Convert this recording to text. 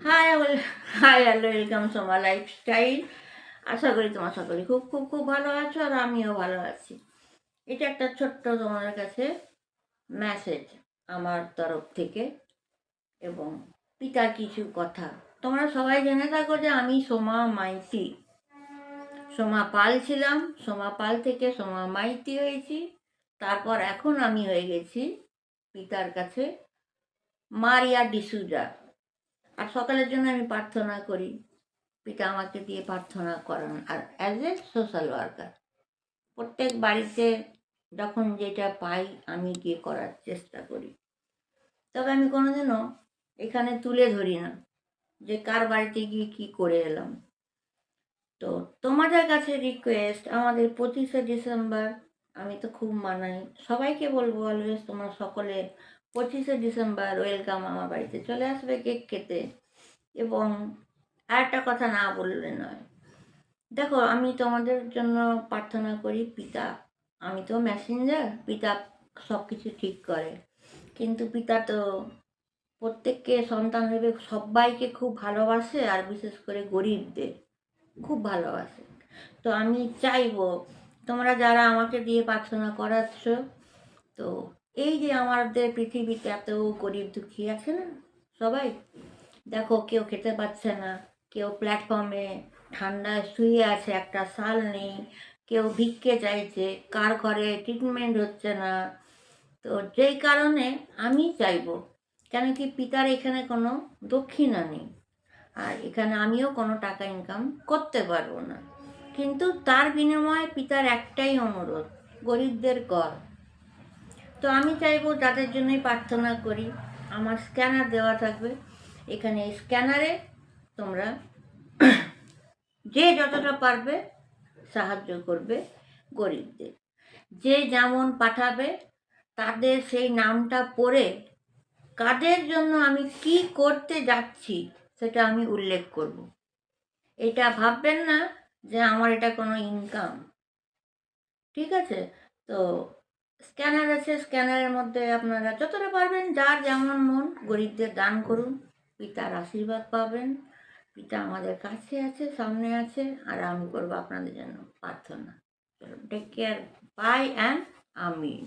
High well hi hello welcome to my lifestyle. আশা করি তোমার সকলে খুব খুব খুব ভালো আছো, আর আমিও ভালো আছি। এটা একটা ছোট্ট তোমাদের কাছে মেসেজ আমার তরফ থেকে, এবং পিতার কিছু কথা। তোমরা সবাই জেনে থাকো যে আমি সোমা মাইতি, সোমা পাল ছিলাম। সোমা পাল থেকে সোমা মাইতি হয়েছি। তারপর এখন আমি হয়ে গেছি পিতার কাছে মারিয়া ডিসুজা। আর সকালের জন্য আমি প্রার্থনা করি, পিতা আমাকে দিয়ে প্রার্থনা করান। আর অ্যাজ এ সোশ্যাল ওয়ার্কার প্রত্যেক বাড়িতে যখন যেটা পাই আমি গিয়ে করার চেষ্টা করি। তবে আমি কোনোদিনও এখানে তুলে ধরি না যে কার বাড়িতে গিয়ে কী করে এলাম। তো তোমাদের কাছে রিকোয়েস্ট, আমাদের 25শে ডিসেম্বর আমি তো খুব মানাই, সবাইকে বলবো অলওয়েজ তোমরা সকলে 25শে ডিসেম্বর ওয়েলকাম, আমার বাড়িতে চলে আসবে কেক খেতে। এবং আর একটা কথা না বললে নয়, দেখো আমি তোমাদের জন্য প্রার্থনা করি পিতা, আমি তো মেসেঞ্জার, পিতা সব কিছু ঠিক করে। কিন্তু পিতা তো প্রত্যেককে সন্তান ভেবে সবাইকে খুব ভালোবাসে, আর বিশেষ করে গরিবদের খুব ভালোবাসে। তো আমি চাইবো তোমরা যারা আমাকে দিয়ে প্রার্থনা করাচ্ছ, তো এই যে আমাদের পৃথিবীতে এত গরিব দুঃখী আছে না সবাই, দেখো কেউ খেতে পাচ্ছে না, কেউ প্ল্যাটফর্মে ঠান্ডায় শুয়ে আছে, একটা শাল নেই, কেউ ভিক্ষে চাইছে, কার ঘরে ট্রিটমেন্ট হচ্ছে না। তো যেই কারণে আমি চাইবো, কেন কি পিতার এখানে কোনো দক্ষিণা নেই, আর এখানে আমিও কোনো টাকা ইনকাম করতে পারবো না, কিন্তু তার বিনিময়ে পিতার একটাই অনুরোধ, গরিবদের কর। তো আমি চাইবো যাদের জন্যই প্রার্থনা করি, আমার স্ক্যানার দেওয়া থাকবে, এখানে এই স্ক্যানারে তোমরা যে যতটা পারবে সাহায্য করবে গরিবদের। যে যেমন পাঠাবে তাদের সেই নামটা পড়ে কাদের জন্য আমি কি করতে যাচ্ছি সেটা আমি উল্লেখ করব। এটা ভাববেন না যে আমার এটা কোনো ইনকাম, ঠিক আছে? তো স্ক্যানার আছে, স্ক্যানারের মধ্যে আপনারা যতটা পারবেন যার যেমন মন গরিবদের দান করুন, পিতার আশীর্বাদ পাবেন। পিতা আমাদের কাছে আছে, সামনে আছে, আর আমি করবো আপনাদের জন্য প্রার্থনা। চলো, take care, bye and Amin.